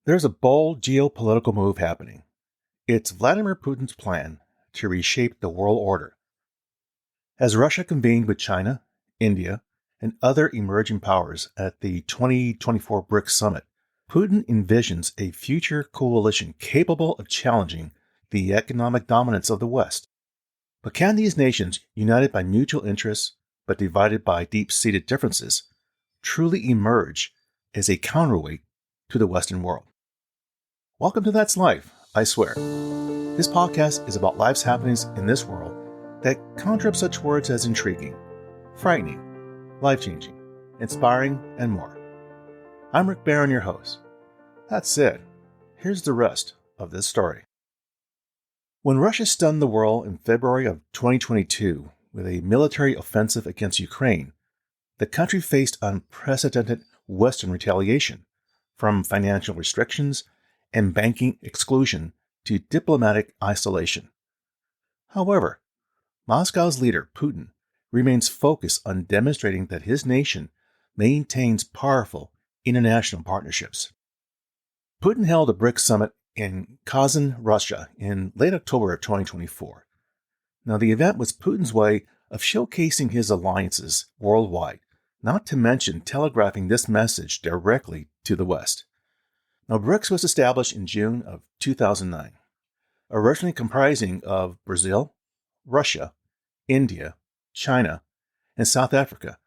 There's a bold geopolitical move happening. It's Vladimir Putin's plan to reshape the world order. As Russia convened with China, India, and other emerging powers at the 2024 BRICS Summit, Putin envisions a future coalition capable of challenging the economic dominance of the West. But can these nations, united by mutual interests but divided by deep-seated differences, truly emerge as a counterweight to the Western world? Welcome to That's Life, I swear. This podcast is about life's happenings in this world that conjure up such words as intriguing, frightening, life-changing, inspiring, and more. I'm Rick Barron, your host. That said, here's the rest of this story. When Russia stunned the world in February of 2022 with a military offensive against Ukraine, the country faced unprecedented Western retaliation, from financial restrictions and banking exclusion to diplomatic isolation. However, Moscow's leader, Putin, remains focused on demonstrating that his nation maintains powerful international partnerships. Putin held a BRICS Summit in Kazan, Russia in late October of 2024. Now, the event was Putin's way of showcasing his alliances worldwide, not to mention telegraphing this message directly to the West. Now, BRICS was established in June of 2009, originally comprising of Brazil, Russia, India, China, and South Africa.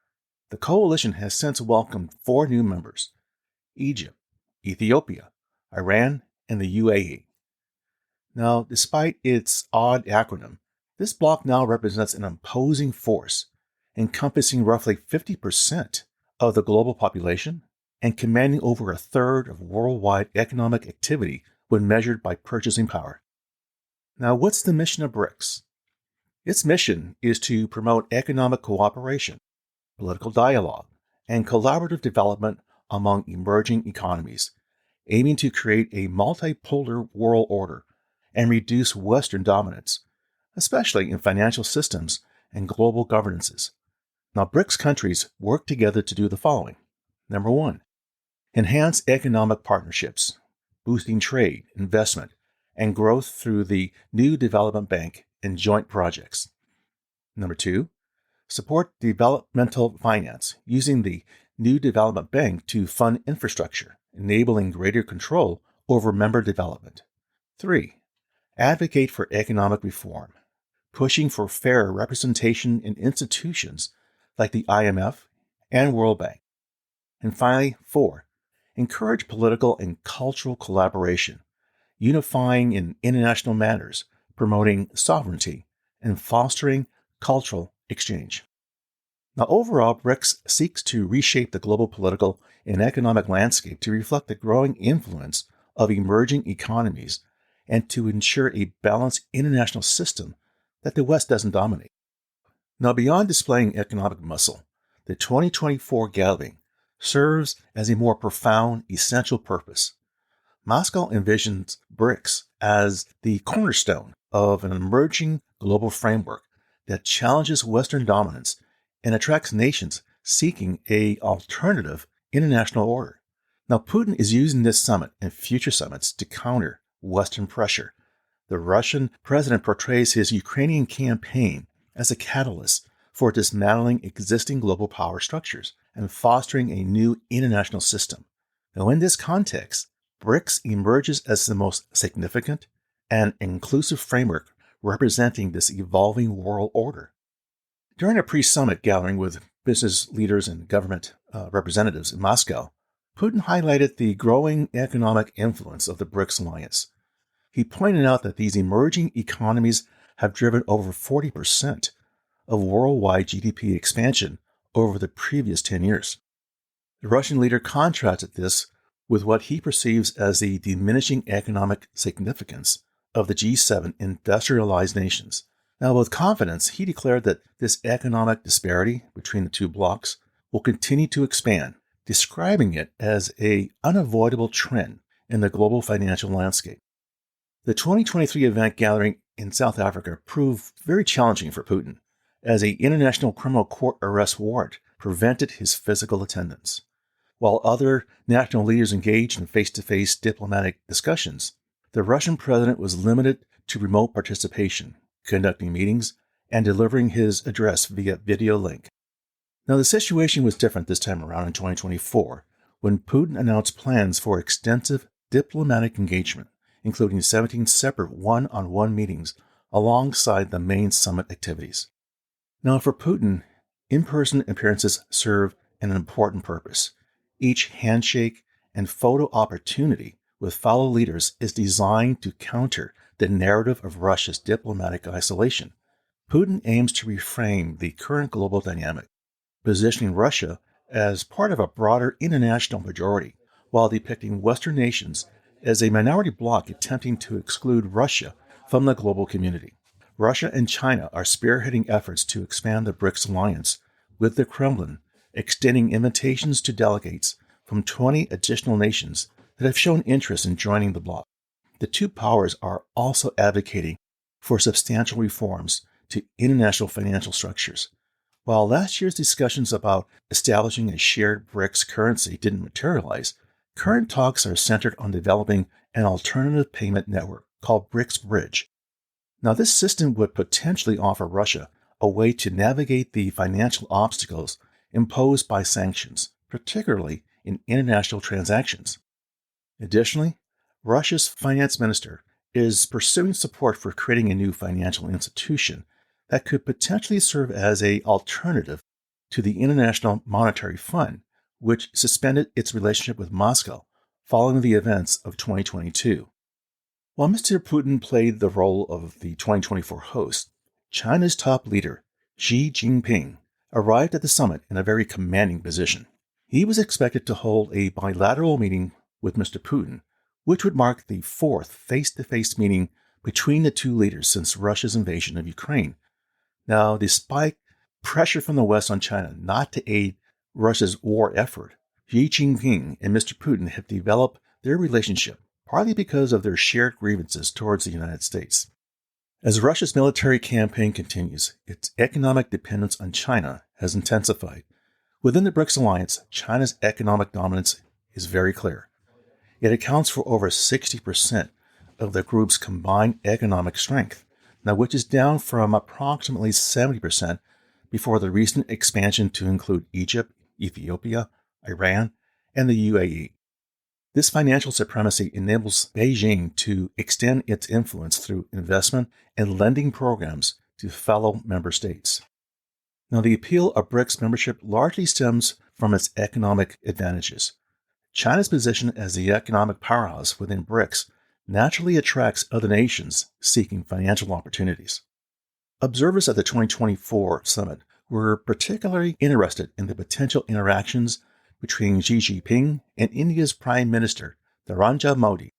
The coalition has since welcomed 4 new members: Egypt, Ethiopia, Iran, and the UAE. Now, despite its odd acronym, this bloc now represents an imposing force, encompassing roughly 50% of the global population and commanding over a third of worldwide economic activity when measured by purchasing power. Now, what's the mission of BRICS? Its mission is to promote economic cooperation, political dialogue, and collaborative development among emerging economies, aiming to create a multipolar world order and reduce Western dominance, especially in financial systems and global governances. Now, BRICS countries work together to do the following. Number 1, enhance economic partnerships, boosting trade, investment, and growth through the New Development Bank and joint projects. Number 2, support developmental finance, using the New Development Bank to fund infrastructure, enabling greater control over member development. 3, advocate for economic reform, pushing for fair representation in institutions like the IMF and World Bank. And finally, 4, encourage political and cultural collaboration, unifying in international matters, promoting sovereignty, and fostering cultural exchange. Now, overall, BRICS seeks to reshape the global political and economic landscape to reflect the growing influence of emerging economies and to ensure a balanced international system that the West doesn't dominate. Now, beyond displaying economic muscle, the 2024 gathering serves as a more profound, essential purpose. Moscow envisions BRICS as the cornerstone of an emerging global framework that challenges Western dominance and attracts nations seeking an alternative international order. Now, Putin is using this summit and future summits to counter Western pressure. The Russian president portrays his Ukrainian campaign as a catalyst for dismantling existing global power structures and fostering a new international system. Now, in this context, BRICS emerges as the most significant and inclusive framework representing this evolving world order. During a pre-summit gathering with business leaders and government representatives in Moscow, Putin highlighted the growing economic influence of the BRICS alliance. He pointed out that these emerging economies have driven over 40% of worldwide GDP expansion over the previous 10 years. The Russian leader contrasted this with what he perceives as the diminishing economic significance of the G7 industrialized nations. Now, with confidence, he declared that this economic disparity between the two blocs will continue to expand, describing it as an unavoidable trend in the global financial landscape. The 2023 event gathering in South Africa proved very challenging for Putin, as an international criminal court arrest warrant prevented his physical attendance. While other national leaders engaged in face-to-face diplomatic discussions, the Russian president was limited to remote participation, conducting meetings, and delivering his address via video link. Now, the situation was different this time around in 2024, when Putin announced plans for extensive diplomatic engagement, including 17 separate one-on-one meetings alongside the main summit activities. Now, for Putin, in-person appearances serve an important purpose. Each handshake and photo opportunity with fellow leaders is designed to counter the narrative of Russia's diplomatic isolation. Putin aims to reframe the current global dynamic, positioning Russia as part of a broader international majority, while depicting Western nations as a minority bloc attempting to exclude Russia from the global community. Russia and China are spearheading efforts to expand the BRICS alliance, with the Kremlin extending invitations to delegates from 20 additional nations that have shown interest in joining the bloc. The two powers are also advocating for substantial reforms to international financial structures. While last year's discussions about establishing a shared BRICS currency didn't materialize, current talks are centered on developing an alternative payment network called BRICS Bridge. Now, this system would potentially offer Russia a way to navigate the financial obstacles imposed by sanctions, particularly in international transactions. Additionally, Russia's finance minister is pursuing support for creating a new financial institution that could potentially serve as an alternative to the International Monetary Fund, which suspended its relationship with Moscow following the events of 2022. While Mr. Putin played the role of the 2024 host, China's top leader, Xi Jinping, arrived at the summit in a very commanding position. He was expected to hold a bilateral meeting with Mr. Putin, which would mark the fourth face-to-face meeting between the two leaders since Russia's invasion of Ukraine. Now, despite pressure from the West on China not to aid Russia's war effort, Xi Jinping and Mr. Putin have developed their relationship, partly because of their shared grievances towards the United States. As Russia's military campaign continues, its economic dependence on China has intensified. Within the BRICS alliance, China's economic dominance is very clear. It accounts for over 60% of the group's combined economic strength, now which is down from approximately 70% before the recent expansion to include Egypt, Ethiopia, Iran, and the UAE. This financial supremacy enables Beijing to extend its influence through investment and lending programs to fellow member states. Now, the appeal of BRICS membership largely stems from its economic advantages. China's position as the economic powerhouse within BRICS naturally attracts other nations seeking financial opportunities. Observers at the 2024 summit were particularly interested in the potential interactions between Xi Jinping and India's Prime Minister, Narendra Modi.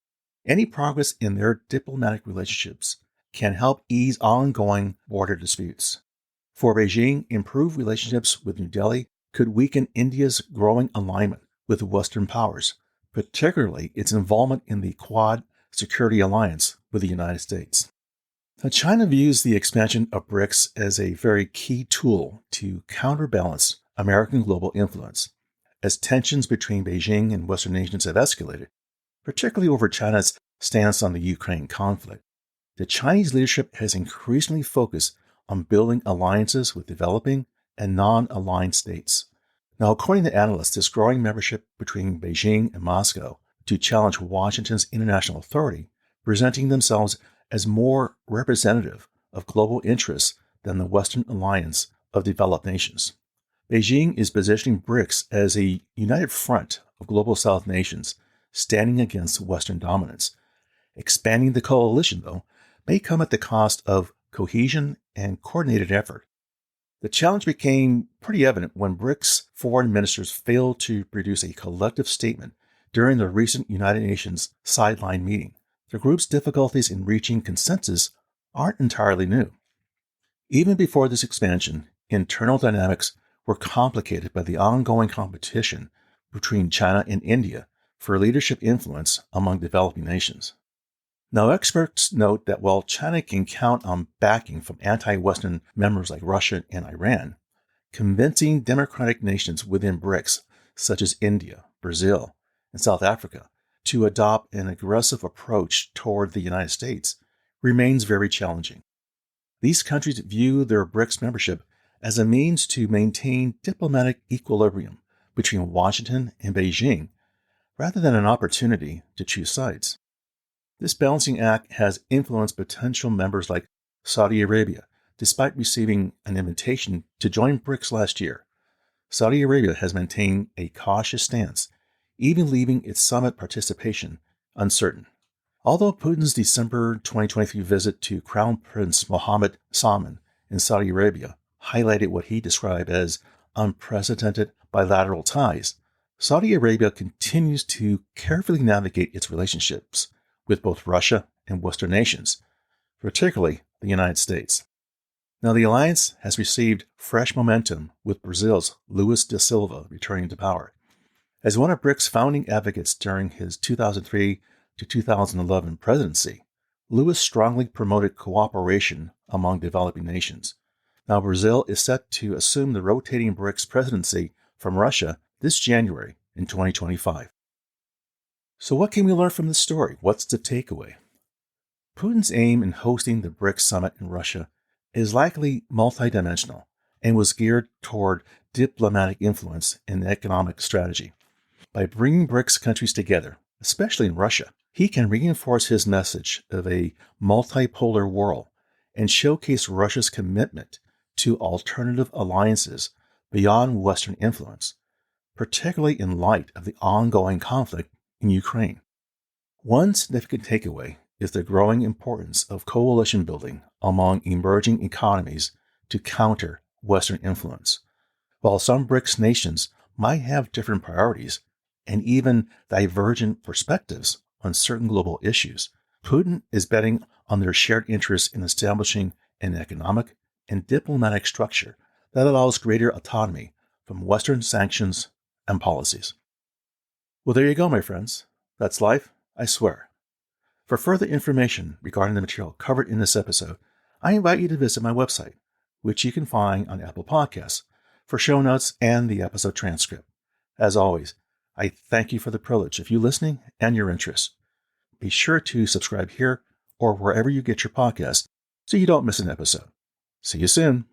Any progress in their diplomatic relationships can help ease ongoing border disputes. For Beijing, improved relationships with New Delhi could weaken India's growing alignment with Western powers, particularly its involvement in the Quad security alliance with the United States. Now, China views the expansion of BRICS as a very key tool to counterbalance American global influence. As tensions between Beijing and Western nations have escalated, particularly over China's stance on the Ukraine conflict, the Chinese leadership has increasingly focused on building alliances with developing and non-aligned states. Now, according to analysts, this growing membership between Beijing and Moscow to challenge Washington's international authority, presenting themselves as more representative of global interests than the Western alliance of developed nations. Beijing is positioning BRICS as a united front of global South nations standing against Western dominance. Expanding the coalition, though, may come at the cost of cohesion and coordinated effort. The challenge became pretty evident when BRICS foreign ministers failed to produce a collective statement during the recent United Nations sideline meeting. The group's difficulties in reaching consensus aren't entirely new. Even before this expansion, internal dynamics were complicated by the ongoing competition between China and India for leadership influence among developing nations. Now, experts note that while China can count on backing from anti-Western members like Russia and Iran, convincing democratic nations within BRICS, such as India, Brazil, and South Africa to adopt an aggressive approach toward the United States remains very challenging. These countries view their BRICS membership as a means to maintain diplomatic equilibrium between Washington and Beijing, rather than an opportunity to choose sides. This balancing act has influenced potential members like Saudi Arabia, despite receiving an invitation to join BRICS last year. Saudi Arabia has maintained a cautious stance, even leaving its summit participation uncertain. Although Putin's December 2023 visit to Crown Prince Mohammed Salman in Saudi Arabia highlighted what he described as unprecedented bilateral ties, Saudi Arabia continues to carefully navigate its relationships with both Russia and Western nations, particularly the United States. Now, the alliance has received fresh momentum with Brazil's Luiz da Silva returning to power. As one of BRICS' founding advocates during his 2003 to 2011 presidency, Luiz strongly promoted cooperation among developing nations. Now, Brazil is set to assume the rotating BRICS presidency from Russia this January in 2025. So what can we learn from this story? What's the takeaway? Putin's aim in hosting the BRICS Summit in Russia is likely multidimensional and was geared toward diplomatic influence and economic strategy. By bringing BRICS countries together, especially in Russia, he can reinforce his message of a multipolar world and showcase Russia's commitment to alternative alliances beyond Western influence, particularly in light of the ongoing conflict in Ukraine. One significant takeaway is the growing importance of coalition building among emerging economies to counter Western influence. While some BRICS nations might have different priorities and even divergent perspectives on certain global issues, Putin is betting on their shared interest in establishing an economic and diplomatic structure that allows greater autonomy from Western sanctions and policies. Well, there you go, my friends. That's life, I swear. For further information regarding the material covered in this episode, I invite you to visit my website, which you can find on Apple Podcasts, for show notes and the episode transcript. As always, I thank you for the privilege of you listening and your interest. Be sure to subscribe here or wherever you get your podcasts so you don't miss an episode. See you soon.